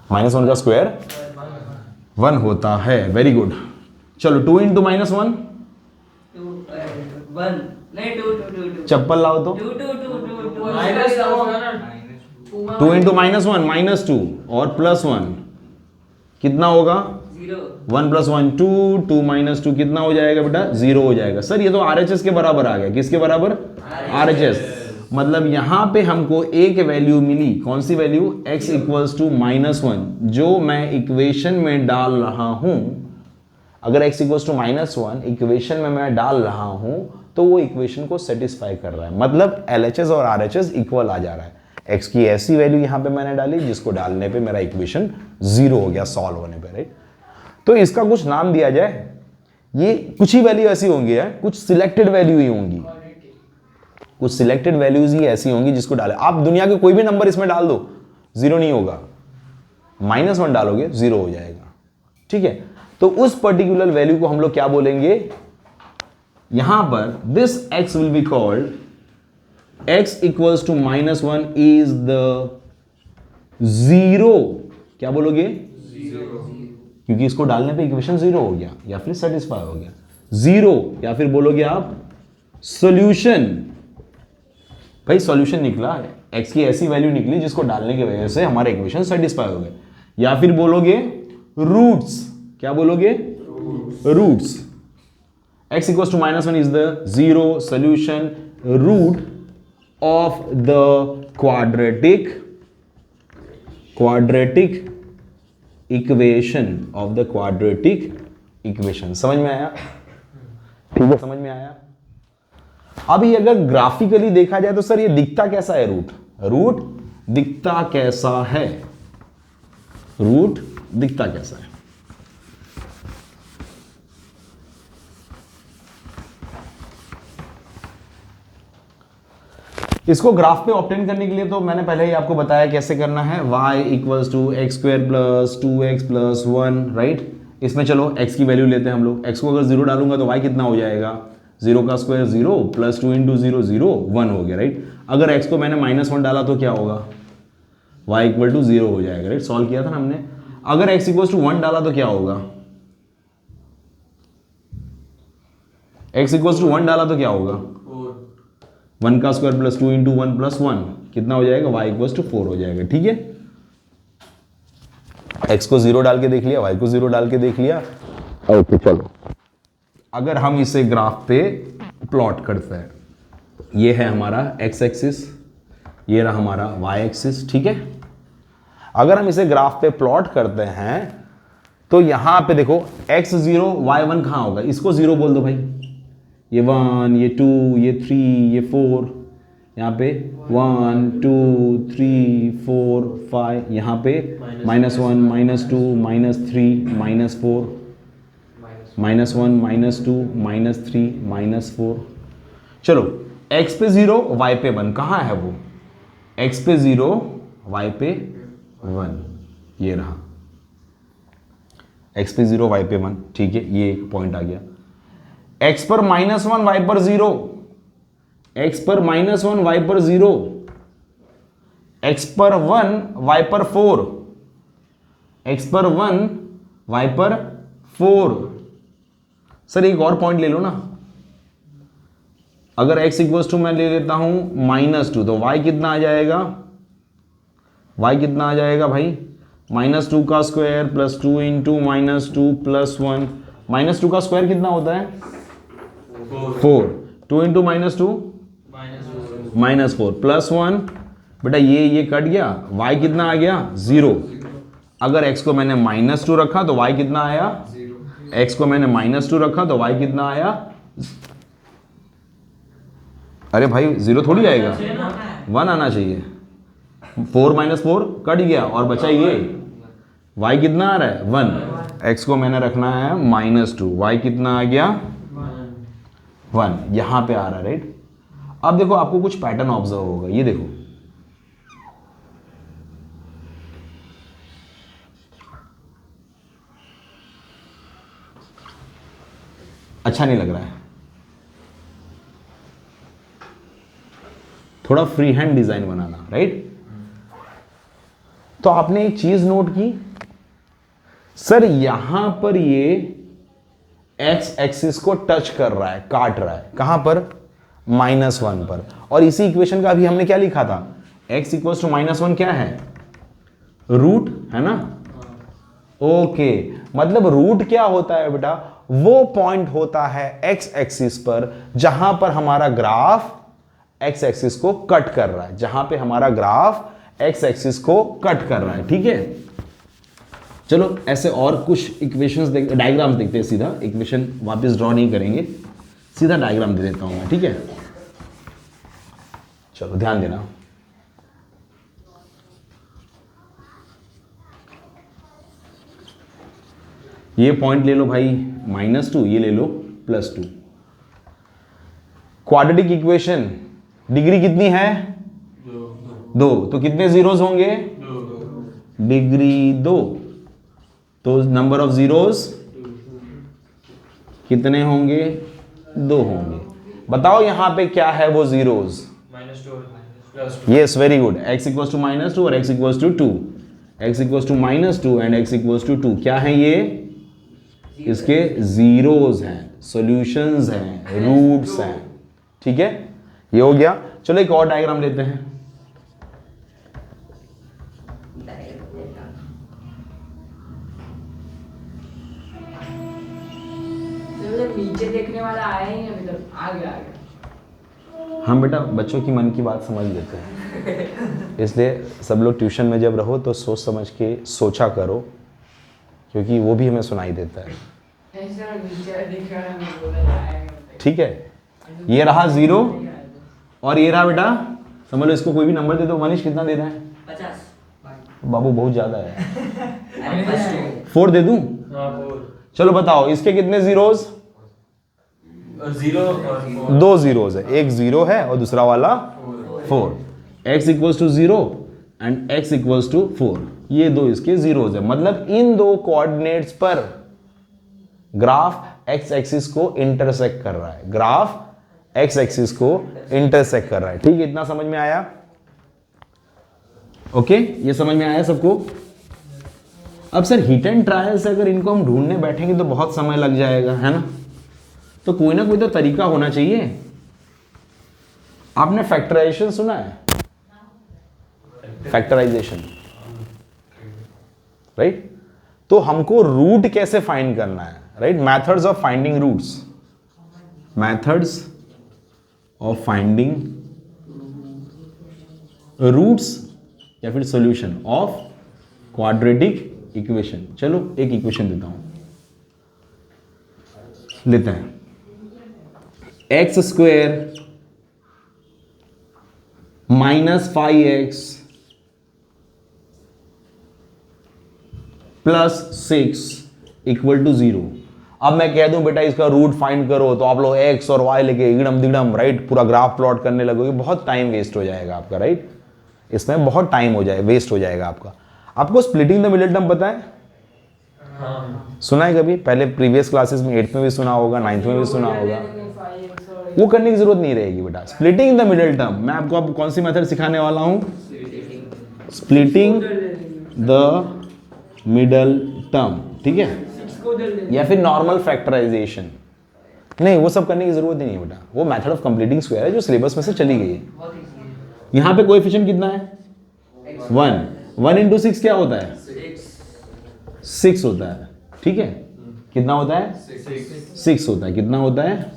-1 का स्क्वायर 1 होता है। Very good. चलो 2 इंटू -1, 1 नहीं 2 चप्पल लाओ तो। 2 माइनस का होगा ना, 2 इंटू -1 -2 और +1 कितना होगा? 0 1 + 1 2, 2 - 2 कितना हो जाएगा बेटा? 0 हो जाएगा। सर ये तो RHS के बराबर आ गया। किसके बराबर? RHS। मतलब यहां पे हमको एक वैल्यू मिली, कौन सी वैल्यू? x इक्वल्स टू -1, जो मैं इक्वेशन में डाल रहा हूं। अगर x इक्वल्स टू -1 इक्वेशन में मैं डाल रहा हूं तो वो इक्वेशन को सेटिस्फाई कर रहा है। मतलब LHS और RHS इक्वल आ जा रहा है। x की ऐसी वैल्यू यहां पे मैंने डाली जिसको डालने पे मेरा इक्वेशन 0 हो गया, सॉल्व होने पे, राइट? तो इसका कुछ नाम दिया जाए। ये कुछ ही वैल्यू ऐसी होंगी है, कुछ सिलेक्टेड वैल्यू ही होंगी, कुछ सिलेक्टेड वैल्यूज ही ऐसी होंगी जिसको डाले। आप दुनिया के कोई भी नंबर इसमें डाल दो, जीरो नहीं होगा, -1 डालोगे जीरो हो जाएगा, ठीक है। तो उस पर्टिकुलर वैल्यू को हम लोग क्या बोलेंगे, यहां पर this x will be called x equals to -1 is the zero, क्या बोलोगे, क्योंकि इसको डालने पे इक्वेशन जीरो हो गया या फिर सेटिस्फाई हो गया, जीरो, या फिर बोलोगे आप सॉल्यूशन। भाई सॉल्यूशन निकला, x की ऐसी वैल्यू निकली जिसको डालने की वजह से हमारे इक्वेशन सेटिस्फाई हो गए, या फिर बोलोगे रूट्स, क्या बोलोगे, roots. x equals to -1 is the zero solution root of the quadratic equation of the quadratic equation. समझ में आया, ठीक है, समझ में आया। अब ये अगर ग्राफिकली देखा जाए तो सर ये दिखता कैसा है, रूट दिखता कैसा है, रूट दिखता कैसा है। इसको ग्राफ पे ऑब्टेन करने के लिए तो मैंने पहले ही आपको बताया कैसे करना है, y equals to x square plus 2x plus 1, right. इसमें चलो x की वैल्यू लेते हैं हम लोग, x को अगर जीरो डालूंगा तो y कितना हो जाएगा, 0 का स्क्वायर 0 प्लस 2 इंटू 0 0 1 हो गया, राइट। अगर x को मैंने -1 डाला तो क्या होगा, y इक्वल टू 0 हो जाएगा, राइट। सॉल्व किया था ना हमने। अगर x इक्वल्स टू 1 डाला तो क्या होगा, x इक्वल्स टू 1 डाला तो क्या होगा, 1 का स्क्वायर प्लस 2 इंटू 1 प्लस 1 कितना हो जाएगा, y इक्वल्स टू 4 हो जाएगा, ठीक है। x को 0 डाल के देख लिया, y को 0 डाल के देख लिया, ओके। चलो अगर हम इसे ग्राफ पे प्लॉट करते हैं, ये है हमारा x एक्सिस, ये रहा हमारा y एक्सिस, ठीक है। अगर हम इसे ग्राफ पे प्लॉट करते हैं तो यहां पे देखो x0 y1 कहां होगा, इसको 0 बोल दो भाई, ये 1, ये 2, ये 3, ये 4, यहाँ पे 1 2 3 4 5, यहाँ पे -1 -2 -3 -4 -1 -2 -3 -4। चलो x पे 0 y पे 1 कहाँ है वो, x पे 0 y पे 1, ये रहा x पे 0 y पे 1, ठीक है, ये एक पॉइंट आ गया। x पर -1 y पर 0, x पर -1 y पर 0, x पर 1 y पर 4, x पर 1 y पर 4। सर एक और पॉइंट ले लो ना, अगर x इक्वल्स टू मैं ले लेता हूं -2 तो y कितना आ जाएगा, y कितना आ जाएगा भाई, -2 का स्क्वायर प्लस 2 इंटू -2 प्लस 1, -2 का स्क्वायर कितना होता है 4, 2 इंटू -2 -4 प्लस 1, बेटा ये कट गया, y कितना आ गया 0। अगर x को मैंने -2 रखा तो y कितना आया, x को मैंने -2 रखा तो y कितना आया, अरे भाई 0 थोड़ी आएगा, 1 आना चाहिए। 4 -4 कट गया और बचा ये, y कितना आ रहा है 1, x को मैंने रखना है -2, y कितना आ गया 1, यहां पे आ रहा है, राइट। अब देखो आपको कुछ पैटर्न ऑब्जर्व होगा, ये देखो अच्छा नहीं लग रहा है, थोड़ा फ्री हैंड डिजाइन बनाना, राइट। तो आपने एक चीज नोट की, सर यहां पर ये एक्स एक्सिस को टच कर रहा है, काट रहा है, कहां पर -1 पर, और इसी इक्वेशन का अभी हमने क्या लिखा था, x इक्वल्स टू -1 क्या है, रूट है ना, ओके। मतलब रूट क्या होता है बेटा, वो पॉइंट होता है x एक्सिस पर जहां पर हमारा ग्राफ x एक्सिस को कट कर रहा है, जहां पे हमारा ग्राफ x एक्सिस को कट कर रहा है, ठीक है। चलो ऐसे और कुछ इक्वेशंस डायग्राम्स देखते हैं, सीधा इक्वेशन वापस ड्रॉ नहीं करेंगे, सीधा डायग्राम दे देता हूं मैं, ठीक है। चलो ध्यान देना, ये पॉइंट ले लो भाई -2, ये ले लो +2। क्वाड्रेटिक इक्वेशन डिग्री कितनी है? 2। तो कितने जीरोस होंगे? डिग्री 2। तो नंबर ऑफ जीरोस कितने होंगे? 2 होंगे। बताओ यहां पे क्या है वो zeros? -2 +2। Yes, very good. x equals to -2 और x equals to 2। x equals to -2 and x equals to 2 क्या है ये? इसके जीरोस हैं, सॉल्यूशंस हैं, रूट्स हैं। ठीक है, ये हो गया। चलो एक और डायग्राम लेते हैं। नीचे देखने वाला आया ही नहीं अभी तक। आ गया। हम बेटा बच्चों की मन की बात समझ लेते हैं, इसलिए सब लोग ट्यूशन में जब रहो तो सोच समझ के सोचा करो, क्योंकि वो भी हमें सुनाई देता है। ऐसा नीचे देख रहा है, मैं बोला आएगा। ठीक है, ये रहा 0 और ये रहा बेटा, समझ लो इसको कोई भी नंबर दे दो। मनीष कितना दे रहा है? 50। बाबू बहुत ज्यादा है, अरे +2। 4 दे दूं? हाँ 4। चलो बताओ इसके कितने जीरोस? 0 और 4। 2 जीरोस है, एक 0 है और दूसरा वाला 4। x equals to 0 and x equals to 4, ये दो इसके जीरोस है। मतलब इन दो कोऑर्डिनेट्स पर ग्राफ x एक्सिस को इंटरसेक्ट कर रहा है, ग्राफ x एक्सिस को इंटरसेक्ट कर रहा है। ठीक है, इतना समझ में आया? ओके, ये समझ में आया सबको? अब सर हिट एंड ट्रायल से अगर इनको हम ढूंढने बैठेंगे तो बहुत समय लग जाएगा, है ना? तो कोई ना कोई तो तरीका होना चाहिए। आपने फैक्टराइजेशन सुना है? Factorization, right? तो हमको रूट कैसे फाइंड करना है, right? Methods of finding roots, methods of finding roots या फिर सॉल्यूशन ऑफ क्वाड्रेटिक इक्वेशन। चलो एक इक्वेशन देता हूं, लेते हैं। x square -5x +6 equal to 0। अब मैं कह दूं बेटा इसका रूट फाइंड करो, तो आप लोग x और y लेके इगड़म दिगड़म राइट पूरा ग्राफ प्लॉट करने लगोगे, बहुत टाइम वेस्ट हो जाएगा आपका, राइट? इसमें बहुत टाइम हो जाए वेस्ट हो जाएगा आपका। आपको स्प्लिटिंग द मिडिल टर्म पता है? हाँ। सुना है कभी? पहले प्रीवियस क्लासेस में 8th में भी सुना होगा, 9th में भी सुना होगा। वो करने की जरूरत नहीं रहेगी बेटा। स्प्लिटिंग द मिडिल टर्म, मैं आपको अब कौन सी मेथड सिखाने वाला हूं? स्प्लिटिंग द मिडल टर्म, ठीक है? या फिर नॉर्मल फैक्टराइजेशन। नहीं, वो सब करने की जरूरत ही नहीं बेटा, वो मेथड ऑफ कंप्लीटिंग स्क्वायर है जो सिलेबस में से चली गई है। यहां पे कोएफिशिएंट कितना है? 1। 1 इंटू 6 क्या होता है? 6 होता है, ठीक है? कितना होता है? 6 होता है। कितना होता है?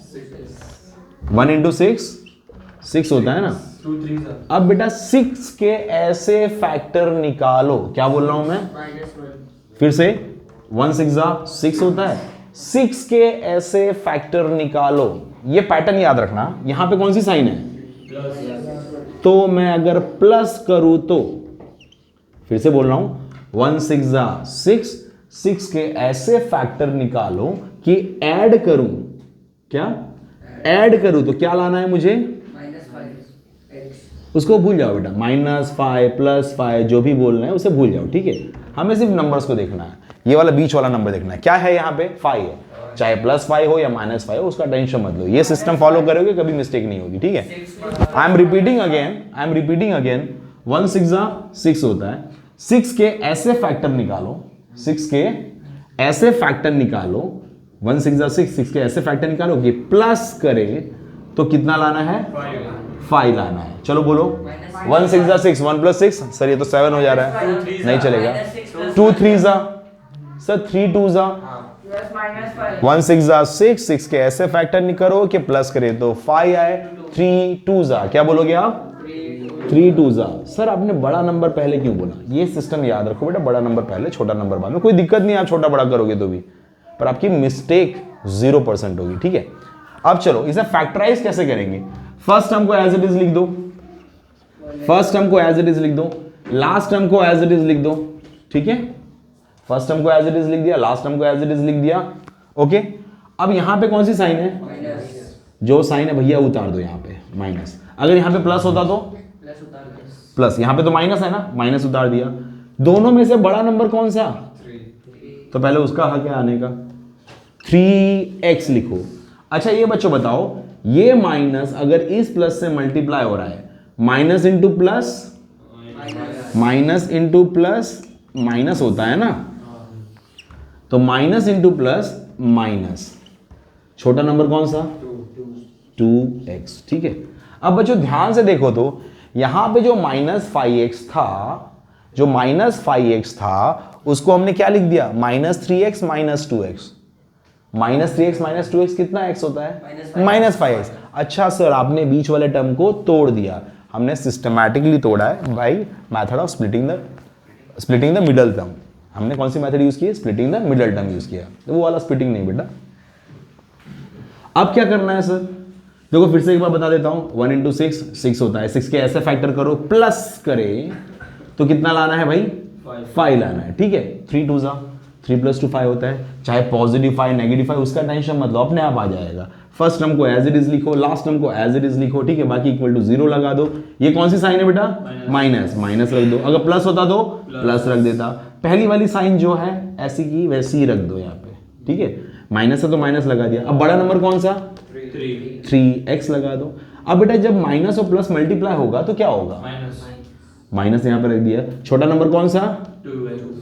1 इंटू 6 होता है ना? 2 3 अब बेटा 6 के ऐसे फैक्टर निकालो। क्या बोल रहा हूं मैं? फिर से 1 6 होता है। 6 के ऐसे फैक्टर निकालो। ये पैटर्न याद रखना, यहां पे कौन सी साइन है? तो मैं अगर प्लस करूं तो, फिर से बोल रहा हूं, 1 6 6 के ऐसे फैक्टर निकालो कि ऐड करूं। क्या ऐड करूं तो क्या लाना है मुझे? -5x। उसको भूल जाओ बेटा, -5 +5 जो भी बोलना है उसे भूल जाओ, ठीक है? हमें सिर्फ नंबर्स को देखना है, ये वाला बीच वाला नंबर देखना है। क्या है यहाँ पे? 5 है, चाहे +5 हो या -5 हो, उसका टेंशन मत लो। ये सिस्टम फॉलो करोगे कभी मिस्टेक नहीं होगी, ठीक है? आई एम रिपीटिंग अगेन 1 6 होता है। 6 के ऐसे फैक्टर निकालो, 6 के ऐसे फैक्टर निकालो, 1 6 के ऐसे फैक्टर निकालो कि प्लस करे तो कितना लाना है? 5 लाना है। चलो बोलो, 1 6 1 + 6, सर ये तो 7 हो जा रहा है, नहीं चलेगा। 2 3 सर 3 2 +- 1 6 6 के ऐसे फैक्टर निकालो कि प्लस करे तो 5 आए। 3 2 क्या बोलोगे आप? 3 2 सर आपने बड़ा नंबर पहले क्यों बोला? ये सिस्टम याद रखो बेटा, बड़ा नंबर पहले छोटा नंबर बाद में, कोई दिक्कत नहीं, आप छोटा बड़ा करोगे तो भी, पर आपकी मिस्टेक 0% होगी, ठीक है? अब चलो इसे फैक्टराइज कैसे करेंगे? फर्स्ट टर्म को एज इट इज लिख दो, फर्स्ट टर्म को एज इट इज लिख दो, लास्ट टर्म को एज इट इज लिख दो, ठीक है? फर्स्ट टर्म को एज इट इज लिख दिया, लास्ट टर्म को एज इट इज लिख दिया। ओके, अब यहां पे कौन सी साइन है? माइनस जो साइन है भैया उतार दो यहां पे, माइनस। अगर यहां पे प्लस होता तो प्लस उतार दो। प्लस, यहां पे तो माइनस है ना, माइनस उतार दिया। दोनों में से बड़ा नंबर कौन सा? 3 तो पहले उसका हक है आने का, 3x लिखो। अच्छा ये बच्चों बताओ, ये माइनस अगर इस प्लस से मल्टीप्लाई हो रहा है, minus into plus, minus into plus minus होता है ना, तो माइनस इंटू प्लस माइनस, छोटा नंबर कौन सा? 2x। ठीक है, अब बच्चों ध्यान से देखो तो यहां पे जो -5x था, जो -5x था उसको हमने क्या लिख दिया? -3x -2x। -3x -2x कितना x होता है? -5x। अच्छा सर, आपने बीच वाले टर्म को तोड़ दिया। हमने सिस्टमैटिकली तोड़ा है by method of splitting the middle term. हमने कौन सी मेथड यूज की? Splitting the middle term use किया। तो वो वाला स्प्लिटिंग नहीं बेटा। अब क्या करना है सर? देखो फिर से एक बार बता देता हूं, 1 इंटू 6 होता है। 6 के ऐसे फैक्टर करो, प्लस करे तो कितना लाना है भाई? 5 लाना है। ठीक है, 3 2 जा 3 + 2 5 होता है। चाहे पॉजिटिव 5 नेगेटिव 5 उसका टेंशन मत लो, अपने आप आ जाएगा। फर्स्ट टर्म को एज इट इज लिखो, लास्ट टर्म को एज इट इज लिखो। ठीक है, बाकी इक्वल टू 0 लगा दो। ये कौन सी साइन है बेटा? माइनस, माइनस रख दो। अगर प्लस होता तो प्लस रख देता। पहली वाली साइन जो है ऐसी की वैसी ही रख दो यहाँ पे। ठीक है, माइनस है तो माइनस लगा दिया। अब बड़ा नंबर कौन सा? 3x लगा दो। अब बेटा जब माइनस और प्लस मल्टीप्लाई होगा तो क्या होगा? माइनस यहाँ पे रख दिया। छोटा नंबर कौन सा?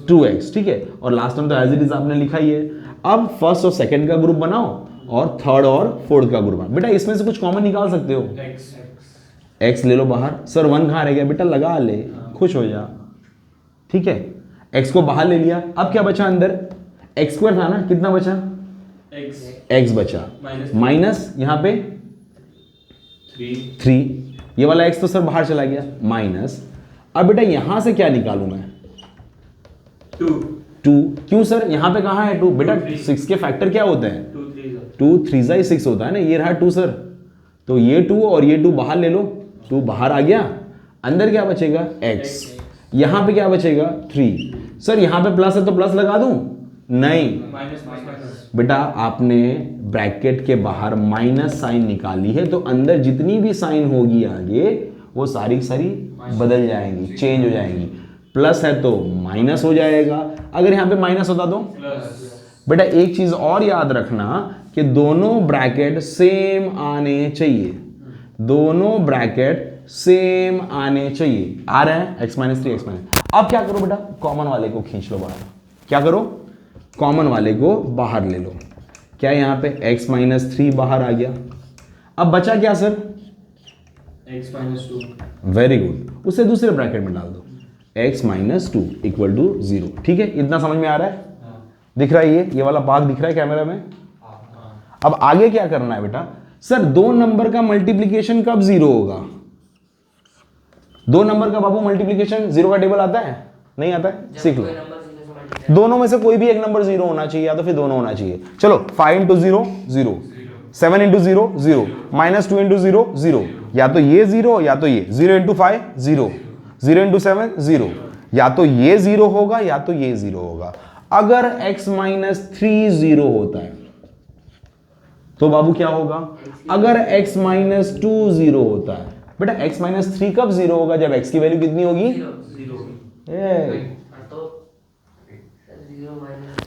2x। ठीक है, और लास्ट टर्म तो एज इट इज आपने लिखा ही है। अब फर्स्ट और सेकंड का ग्रुप बनाओ और थर्ड और फोर्थ का ग्रुप बनाओ। बेटा इसमें से कुछ कॉमन निकाल सकते हो। x ले लो बाहर। सर 1 कहाँ रह गया? बेटा लगा ले, खुश हो जा। ठीक है, x को बाहर ले लिया। अब क्या बचा अंदर? x² था ना, कितना बचा? x बचा, माइनस यहाँ पे 3। ये वाला x तो सर बाहर चला गया, माइनस। अब बेटा यहां से क्या निकालू मैं? 2। क्यों सर? यहां पे कहां है 2? बेटा 6 के फैक्टर क्या होते हैं? 2 3 6 होता है ना। ये रहा 2 सर, तो ये 2 और ये 2 बाहर ले लो। 2 बाहर आ गया, अंदर क्या बचेगा? x। यहां पे क्या बचेगा? 3। सर यहां पे प्लस है तो प्लस लगा दूं? नहीं बेटा, आपने ब्रैकेट के बाहर माइनस साइन निकाली है तो अंदर जितनी भी साइन होगी आगे वो सारी सारी बदल जाएंगी, चेंज हो जाएंगी। प्लस है तो माइनस हो जाएगा, अगर यहां पे माइनस होता तो बेटा एक चीज और याद रखना कि दोनों ब्रैकेट सेम आने चाहिए। दोनों ब्रैकेट सेम आने चाहिए। आ रहे हैं x - 3 x - अब क्या करो बेटा? कॉमन वाले को खींच लो बाहर। क्या करो? कॉमन वाले को बाहर ले लो। क्या यहां पे x - 3 बाहर आ गया। अब बचा क्या सर? x - 2। वेरी गुड, उसे दूसरे ब्रैकेट में डाल दो। x - 2 = 0। ठीक है, इतना समझ में आ रहा है? दिख रहा है? ये वाला पार्ट दिख रहा है कैमरा में? अब आगे क्या करना है बेटा? सर 2 नंबर का मल्टीप्लीकेशन कब 0 होगा? 2 नंबर का बाबू मल्टीप्लीकेशन 0 का टेबल आता है? नहीं आता है? सीख लो। दोनों में से कोई भी एक नंबर 0 होना चाहिए या तो फिर दोनों होना चाहिए। चलो 5 × 0 0, 7 × 0 0, -2 × 0 0, या तो ये 0 या तो ये। 0 × 5 0, 0 × 7 0, या तो ये 0 होगा या तो ये 0 होगा। अगर x - 3 0 होता है तो बाबू क्या होगा? अगर x - 2 0 होता है बेटा, x - 3 कब 0 होगा? जब x की वैल्यू कितनी होगी?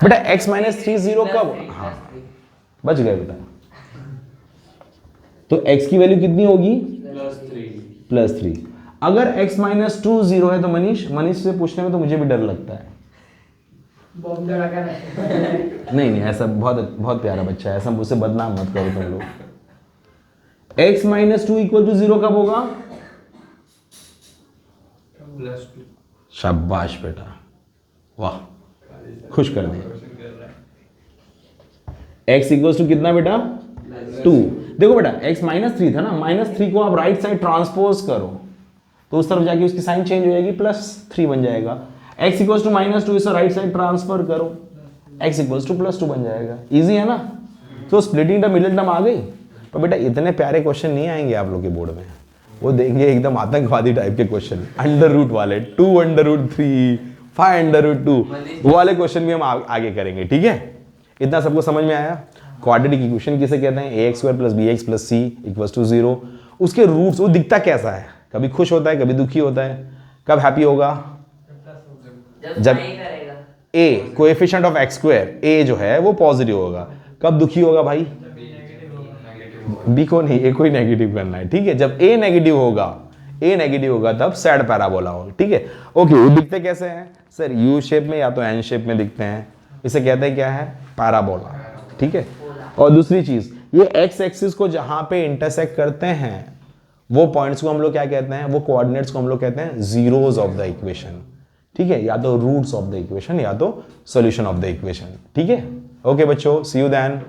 बेटा x - 3 0 कब? हाँ बच गए बेटा। तो x की वैल्यू कितनी होगी? +3। अगर x - 2 0 है तो मनीष से पूछने में तो मुझे भी डर लगता है। नहीं ऐसा बहुत बहुत प्यारा बच्चा है, ऐसा मुझसे बदनाम मत करो तुम लोग। x - 2 = 0 कब होगा? +2। शाबाश बेटा, वाह, खुश कर दिया। x = कितना बेटा? 2। देखो बेटा x - 3 था ना, -3 को आप राइट साइड ट्रांसपोज करो तो उस तरफ जाके उसकी साइन चेंज हो जाएगी, +3 बन जाएगा। x = -2, इसे राइट साइड ट्रांसफर करो, x = +2 बन जाएगा। इजी है ना? तो स्प्लिटिंग द मिडिल टर्म आ गई। पर बेटा इतने प्यारे क्वेश्चन नहीं आएंगे आप लोग के बोर्ड में, वो देंगे एकदम आतंकवादी टाइप के क्वेश्चन, √√ वाले, 2 √3, 5√2 वो वाले क्वेश्चन भी हम आगे करेंगे, ठीक है। इतना सबको समझ में आया। क्वाड्रेटिक इक्वेशन किसे कहते हैं, ax² + bx + c = 0। उसके रूट्स वो दिखता कैसा है, कभी खुश होता है, कभी दुखी होता है, कब हैप्पी होगा, जब नहीं करेगा a coefficient of x², a जो है वो पॉजिटिव होगा, कब दुखी होगा भाई, b को नहीं, a को ही नेगेटिव करना है, ठीक है। जब a नेगेटिव होगा तब सैड पैराबोला होगा, ठीक है। ओके, वो दिखते कैसे हैं सर, यू शेप में या तो एन शेप में दिखते हैं, इसे कहते हैं क्या है, पैराबोला, ठीक है। और दूसरी चीज, ये एक्स एक्सिस को जहां पे इंटरसेक्ट करते हैं वो पॉइंट्स को हम लोग क्या कहते हैं, वो कोऑर्डिनेट्स को हम लोग कहते हैं जीरोस ऑफ द इक्वेशन, ठीक है, या तो रूट्स ऑफ द इक्वेशन या तो सॉल्यूशन ऑफ द इक्वेशन, ठीक है। ओके बच्चों, सी यू देन।